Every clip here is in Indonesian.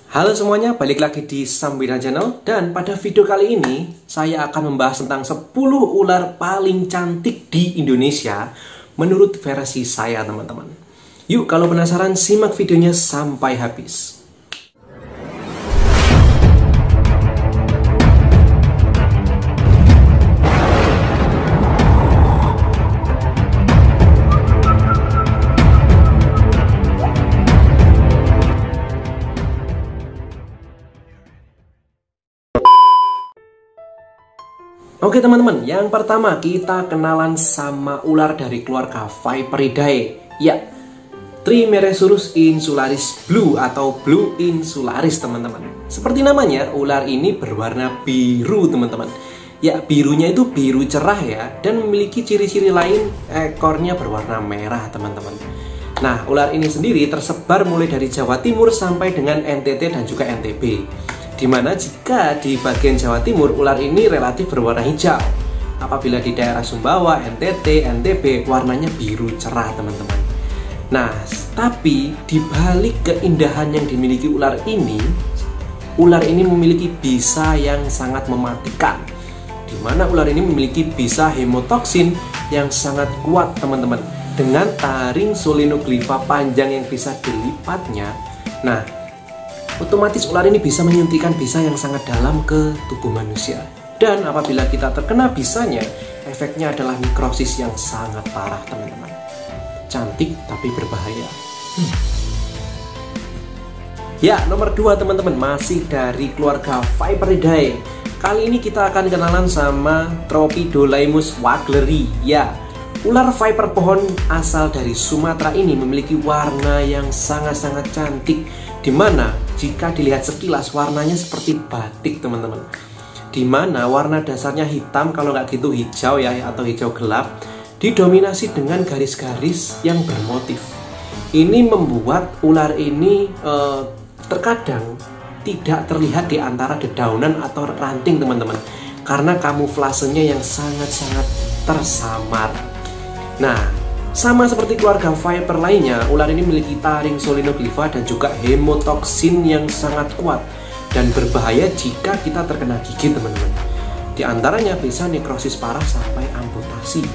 Halo semuanya, balik lagi di Samwira Channel. Dan pada video kali ini saya akan membahas tentang 10 ular paling cantik di Indonesia menurut versi saya, teman-teman. Yuk, kalau penasaran simak videonya sampai habis. Oke teman-teman, yang pertama kita kenalan sama ular dari keluarga Viperidae. Ya, Trimeresurus insularis blue atau blue insularis, teman-teman. Seperti namanya, ular ini berwarna biru, teman-teman. Ya, birunya itu biru cerah ya, dan memiliki ciri-ciri lain, ekornya berwarna merah, teman-teman. Nah, ular ini sendiri tersebar mulai dari Jawa Timur sampai dengan NTT dan juga NTB. Dimana jika di bagian Jawa Timur ular ini relatif berwarna hijau. Apabila di daerah Sumbawa, NTT, NTB warnanya biru cerah, teman-teman. Nah, tapi di balik keindahan yang dimiliki ular ini memiliki bisa yang sangat mematikan. Dimana ular ini memiliki bisa hemotoksin yang sangat kuat, teman-teman. Dengan taring solenoglifa panjang yang bisa dilipatnya. Nah, otomatis ular ini bisa menyuntikkan bisa yang sangat dalam ke tubuh manusia. Dan apabila kita terkena bisanya, efeknya adalah nekrosis yang sangat parah, teman-teman. Cantik tapi berbahaya. Ya, nomor 2 teman-teman, masih dari keluarga Viperidae. Kali ini kita akan kenalan sama Tropidolaimus wagleri. Ya, ular viper pohon asal dari Sumatera ini memiliki warna yang sangat-sangat cantik. Dimana jika dilihat sekilas warnanya seperti batik, teman-teman. Dimana warna dasarnya hitam, kalau nggak gitu hijau ya, atau hijau gelap, didominasi dengan garis-garis yang bermotif. Ini membuat ular ini terkadang tidak terlihat di antara dedaunan atau ranting, teman-teman, karena kamuflasenya yang sangat-sangat tersamar. Nah, sama seperti keluarga viper lainnya, ular ini memiliki taring solenoglifa dan juga hemotoksin yang sangat kuat dan berbahaya jika kita terkena gigit, teman-teman. Di antaranya bisa nekrosis parah sampai amputasi.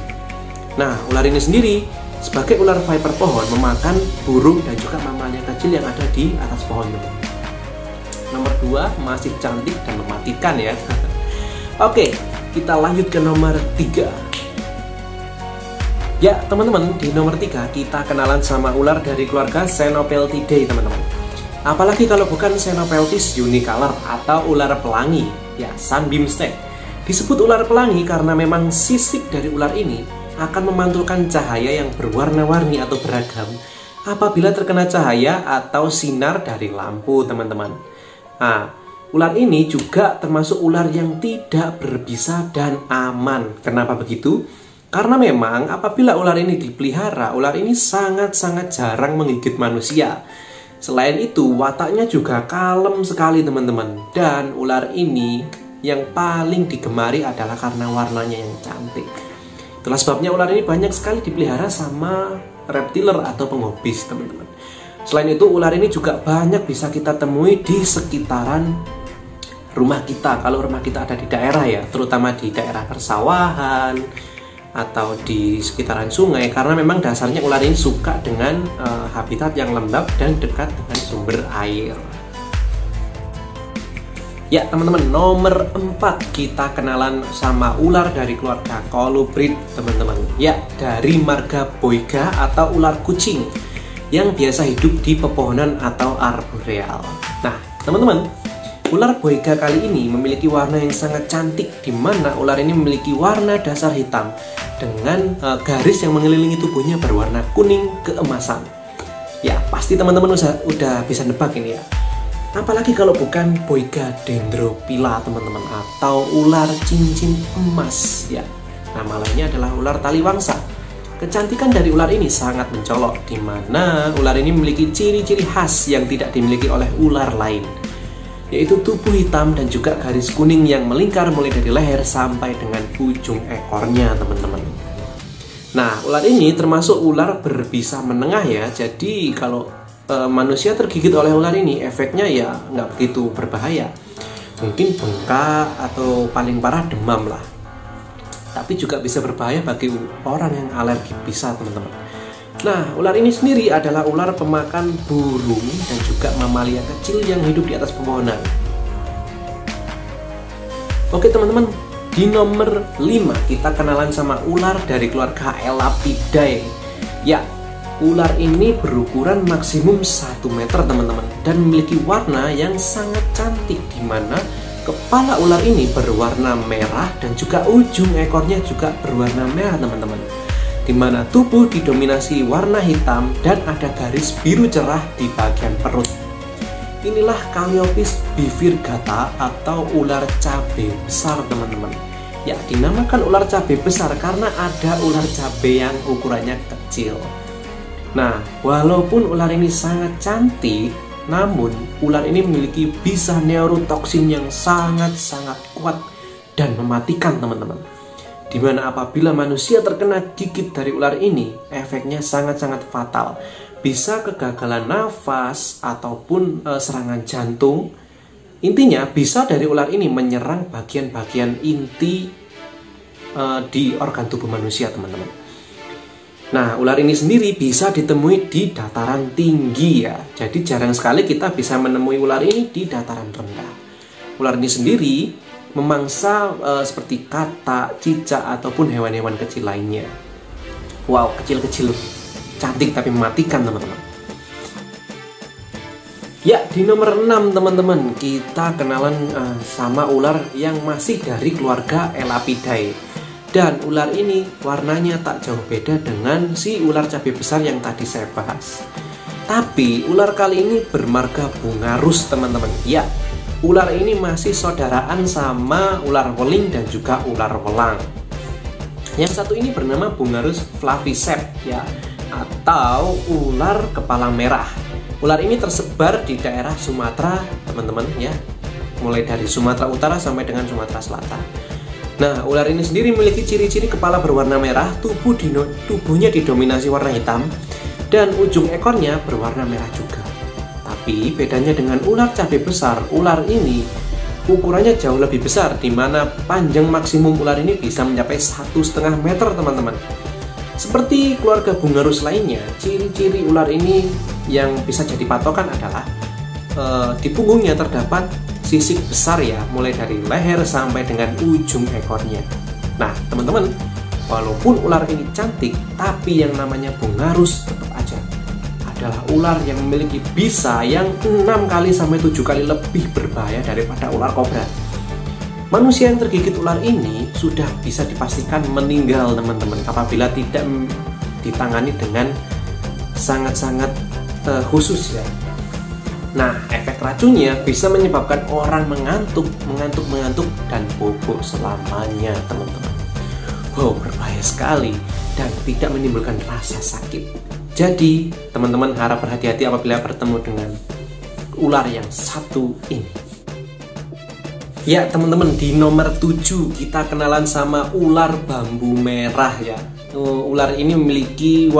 Nah, ular ini sendiri sebagai ular viper pohon memakan burung dan juga mamalia kecil yang ada di atas pohon, teman-teman. Nomor 2 masih cantik dan mematikan ya. Oke, kita lanjut ke nomor 3. Ya teman-teman, di nomor 3 kita kenalan sama ular dari keluarga Xenopeltidae, teman-teman. Apalagi kalau bukan Xenopeltis unicolor atau ular pelangi, ya sunbeam snake. Disebut ular pelangi karena memang sisik dari ular ini akan memantulkan cahaya yang berwarna-warni atau beragam apabila terkena cahaya atau sinar dari lampu, teman-teman. Nah, ular ini juga termasuk ular yang tidak berbisa dan aman. Kenapa begitu? Karena memang apabila ular ini dipelihara, ular ini sangat-sangat jarang menggigit manusia. Selain itu, wataknya juga kalem sekali, teman-teman. Dan ular ini yang paling digemari adalah karena warnanya yang cantik. Itulah sebabnya ular ini banyak sekali dipelihara sama reptiler atau penghobis, teman-teman. Selain itu, ular ini juga banyak bisa kita temui di sekitaran rumah kita. Kalau rumah kita ada di daerah ya, terutama di daerah persawahan atau di sekitaran sungai, karena memang dasarnya ular ini suka dengan habitat yang lembab dan dekat dengan sumber air. Ya teman-teman, nomor 4 kita kenalan sama ular dari keluarga Colubrid, teman-teman. Ya, dari marga Boiga atau ular kucing yang biasa hidup di pepohonan atau arboreal. Nah teman-teman, ular Boiga kali ini memiliki warna yang sangat cantik, di mana ular ini memiliki warna dasar hitam dengan garis yang mengelilingi tubuhnya berwarna kuning keemasan. Ya, pasti teman-teman udah bisa nebak ini ya. Apalagi kalau bukan Boiga dendrophylla, teman-teman, atau ular cincin emas ya. Nama lainnya adalah ular taliwangsa. Kecantikan dari ular ini sangat mencolok, di mana ular ini memiliki ciri-ciri khas yang tidak dimiliki oleh ular lain, yaitu tubuh hitam dan juga garis kuning yang melingkar mulai dari leher sampai dengan ujung ekornya, teman-teman. Nah, ular ini termasuk ular berbisa menengah ya. Jadi kalau manusia tergigit oleh ular ini, efeknya ya nggak begitu berbahaya. Mungkin bengkak atau paling parah demam lah. Tapi juga bisa berbahaya bagi orang yang alergi, bisa teman-teman. Nah, ular ini sendiri adalah ular pemakan burung dan juga mamalia kecil yang hidup di atas pepohonan. Oke teman-teman, di nomor 5 kita kenalan sama ular dari keluarga Elapidae. Ya, ular ini berukuran maksimum 1 meter teman-teman, dan memiliki warna yang sangat cantik, di mana kepala ular ini berwarna merah dan juga ujung ekornya juga berwarna merah teman-teman, di mana tubuh didominasi warna hitam dan ada garis biru cerah di bagian perut. Inilah Calliope bifurcata atau ular cabai besar teman-teman. Ya, dinamakan ular cabai besar karena ada ular cabai yang ukurannya kecil. Nah, walaupun ular ini sangat cantik, namun ular ini memiliki bisa neurotoksin yang sangat-sangat kuat dan mematikan teman-teman. Dimana apabila manusia terkena gigit dari ular ini, efeknya sangat-sangat fatal. Bisa kegagalan nafas ataupun serangan jantung. Intinya bisa dari ular ini menyerang bagian-bagian inti di organ tubuh manusia teman-teman. Nah, ular ini sendiri bisa ditemui di dataran tinggi ya. Jadi jarang sekali kita bisa menemui ular ini di dataran rendah. Ular ini sendiri memangsa seperti katak, cicak, ataupun hewan-hewan kecil lainnya. Wow, kecil-kecil, cantik tapi mematikan teman-teman. Ya, di nomor 6 teman-teman, kita kenalan sama ular yang masih dari keluarga Elapidae. Dan ular ini warnanya tak jauh beda dengan si ular cabai besar yang tadi saya bahas. Tapi ular kali ini bermarga Bungarus teman-teman. Ya, ular ini masih saudaraan sama ular weling dan juga ular welang. Yang satu ini bernama Bungarus flaviceps ya, atau ular kepala merah. Ular ini tersebar di daerah Sumatera teman-teman ya, mulai dari Sumatera Utara sampai dengan Sumatera Selatan. Nah, ular ini sendiri memiliki ciri-ciri kepala berwarna merah, tubuhnya didominasi warna hitam, dan ujung ekornya berwarna merah juga. Tapi bedanya dengan ular cabai besar, ular ini ukurannya jauh lebih besar, di mana panjang maksimum ular ini bisa mencapai 1,5 meter teman-teman. Seperti keluarga Bungarus lainnya, ciri-ciri ular ini yang bisa jadi patokan adalah di punggungnya terdapat sisik besar ya, mulai dari leher sampai dengan ujung ekornya. Nah teman-teman, walaupun ular ini cantik, tapi yang namanya Bungarus tetap aja adalah ular yang memiliki bisa yang 6 kali sampai 7 kali lebih berbahaya daripada ular kobra. Manusia yang tergigit ular ini sudah bisa dipastikan meninggal teman-teman, apabila tidak ditangani dengan sangat-sangat khusus ya. Nah, efek racunnya bisa menyebabkan orang mengantuk, dan bobok selamanya, teman-teman. Wow, berbahaya sekali dan tidak menimbulkan rasa sakit. Jadi, teman-teman harap berhati-hati apabila bertemu dengan ular yang satu ini. Ya, teman-teman, di nomor 7 kita kenalan sama ular bambu merah ya. Ular ini memiliki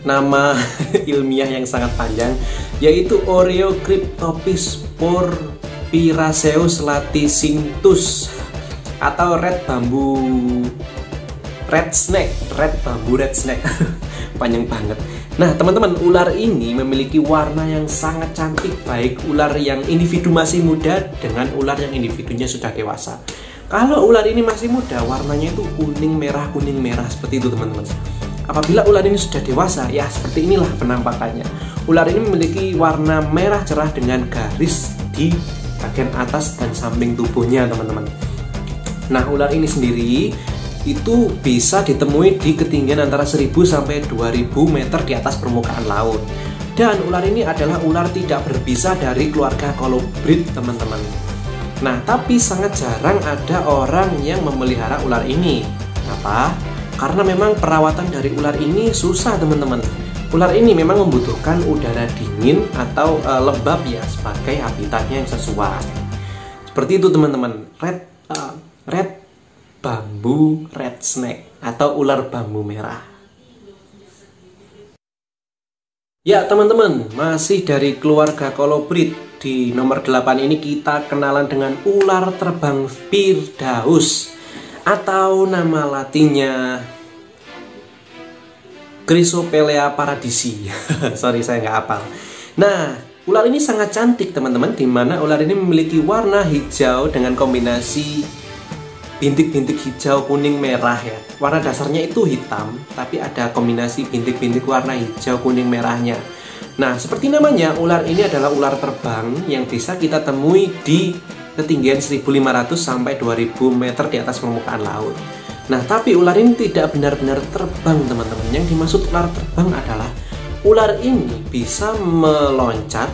nama ilmiah yang sangat panjang, yaitu Oreocryptopis porphyraceus laticinthus atau red bambu red snake. Panjang banget. Nah teman-teman, ular ini memiliki warna yang sangat cantik, baik ular yang individu masih muda dengan ular yang individunya sudah dewasa. Kalau ular ini masih muda, warnanya itu kuning merah seperti itu teman-teman. Apabila ular ini sudah dewasa, ya seperti inilah penampakannya. Ular ini memiliki warna merah cerah dengan garis di bagian atas dan samping tubuhnya teman-teman. Nah, ular ini sendiri itu bisa ditemui di ketinggian antara 1000 sampai 2000 meter di atas permukaan laut. Dan ular ini adalah ular tidak berbisa dari keluarga kolibrid teman-teman. Nah, tapi sangat jarang ada orang yang memelihara ular ini. Kenapa? Karena memang perawatan dari ular ini susah teman-teman. Ular ini memang membutuhkan udara dingin atau lembab ya sebagai habitatnya yang sesuai. Seperti itu teman-teman. Red snake atau ular bambu merah. Ya teman-teman, masih dari keluarga kolobrid. Di nomor 8 ini kita kenalan dengan ular terbang Firdaus, atau nama latinnya Chrysopelea paradisi. Sorry, saya nggak hafal. Nah, ular ini sangat cantik teman-teman, dimana ular ini memiliki warna hijau dengan kombinasi bintik-bintik hijau, kuning, merah ya. Warna dasarnya itu hitam, tapi ada kombinasi bintik-bintik warna hijau, kuning, merahnya. Nah, seperti namanya, ular ini adalah ular terbang yang bisa kita temui di ketinggian 1500 sampai 2000 meter di atas permukaan laut. Nah, tapi ular ini tidak benar-benar terbang teman-teman. Yang dimaksud ular terbang adalah ular ini bisa meloncat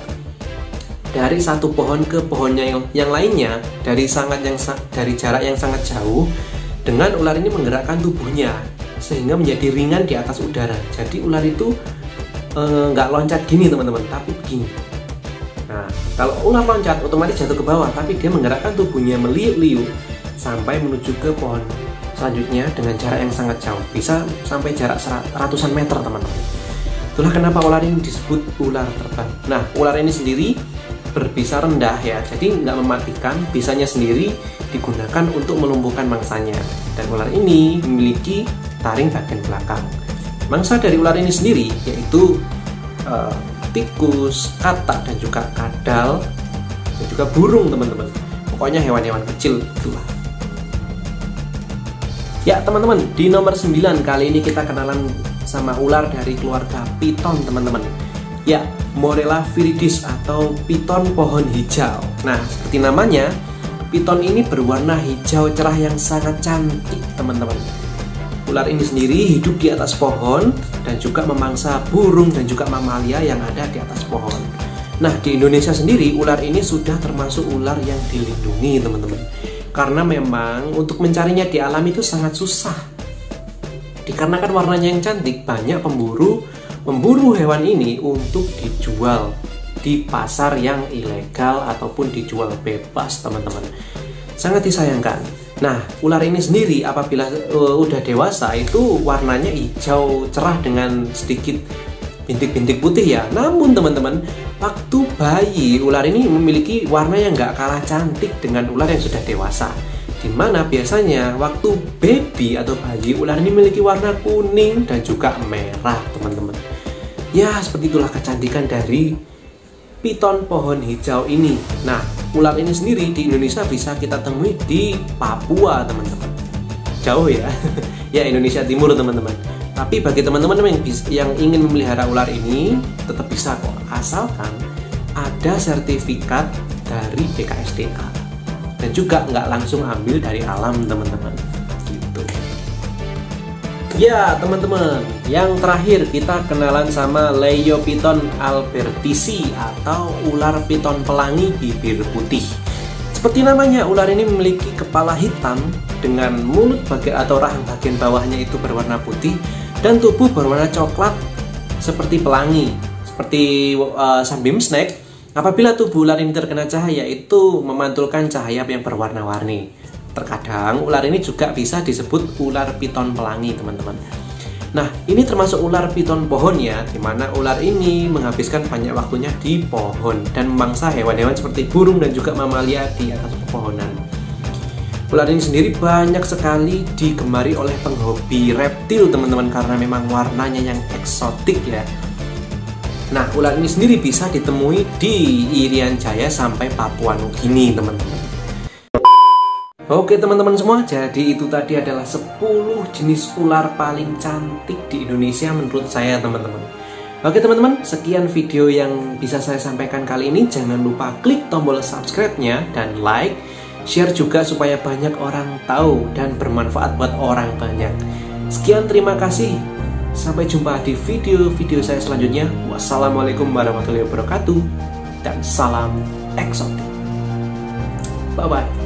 dari satu pohon ke pohonnya yang lainnya dari jarak yang sangat jauh, dengan ular ini menggerakkan tubuhnya sehingga menjadi ringan di atas udara. Jadi ular itu nggak loncat gini teman-teman, tapi begini. Nah, kalau ular loncat otomatis jatuh ke bawah, tapi dia menggerakkan tubuhnya meliuk-liuk sampai menuju ke pohon selanjutnya dengan jarak yang sangat jauh, bisa sampai jarak ratusan meter teman-teman. Itulah kenapa ular ini disebut ular terbang. Nah, ular ini sendiri berbisa rendah ya, jadi nggak mematikan, bisanya sendiri digunakan untuk melumpuhkan mangsanya. Dan ular ini memiliki taring bagian belakang. Mangsa dari ular ini sendiri yaitu tikus, katak, dan juga kadal, dan juga burung teman-teman. Pokoknya hewan-hewan kecil itulah. Ya teman-teman, di nomor 9 kali ini kita kenalan sama ular dari keluarga piton teman-teman. Ya, Morella viridis atau piton pohon hijau. Nah, seperti namanya, piton ini berwarna hijau cerah yang sangat cantik teman-teman. Ular ini sendiri hidup di atas pohon dan juga memangsa burung dan juga mamalia yang ada di atas pohon. Nah, di Indonesia sendiri ular ini sudah termasuk ular yang dilindungi teman-teman. Karena memang untuk mencarinya di alam itu sangat susah. Dikarenakan warnanya yang cantik, banyak pemburu memburu hewan ini untuk dijual di pasar yang ilegal ataupun dijual bebas teman-teman. Sangat disayangkan. Nah, ular ini sendiri apabila udah dewasa itu warnanya hijau cerah dengan sedikit bintik-bintik putih ya. Namun teman-teman, waktu bayi ular ini memiliki warna yang nggak kalah cantik dengan ular yang sudah dewasa. Dimana biasanya waktu baby atau bayi, ular ini memiliki warna kuning dan juga merah teman-teman. Ya, seperti itulah kecantikan dari piton pohon hijau ini. Nah, ular ini sendiri di Indonesia bisa kita temui di Papua teman-teman. Jauh ya. Ya, Indonesia Timur teman-teman. Tapi bagi teman-teman yang ingin memelihara ular ini tetap bisa kok, asalkan ada sertifikat dari BKSDA dan juga nggak langsung ambil dari alam teman-teman. Gitu. Ya teman-teman, yang terakhir kita kenalan sama Leiopithon albertisi atau ular piton pelangi bibir putih. Seperti namanya, ular ini memiliki kepala hitam dengan mulut atau rahang bagian bawahnya itu berwarna putih dan tubuh berwarna coklat seperti pelangi, seperti sunbeam snake. Apabila tubuh ular ini terkena cahaya, itu memantulkan cahaya yang berwarna-warni. Terkadang ular ini juga bisa disebut ular piton pelangi teman-teman. Nah, ini termasuk ular piton pohon ya, dimana ular ini menghabiskan banyak waktunya di pohon dan memangsa hewan-hewan seperti burung dan juga mamalia di atas pepohonan. Ular ini sendiri banyak sekali digemari oleh penghobi reptil teman-teman, karena memang warnanya yang eksotik ya. Nah, ular ini sendiri bisa ditemui di Irian Jaya sampai Papua Nugini teman-teman. Oke teman-teman semua, jadi itu tadi adalah 10 jenis ular paling cantik di Indonesia menurut saya teman-teman. Oke teman-teman, sekian video yang bisa saya sampaikan kali ini. Jangan lupa klik tombol subscribe-nya dan like, share juga supaya banyak orang tahu dan bermanfaat buat orang banyak. Sekian, terima kasih. Sampai jumpa di video-video saya selanjutnya. Wassalamualaikum warahmatullahi wabarakatuh dan salam eksotik. Bye-bye.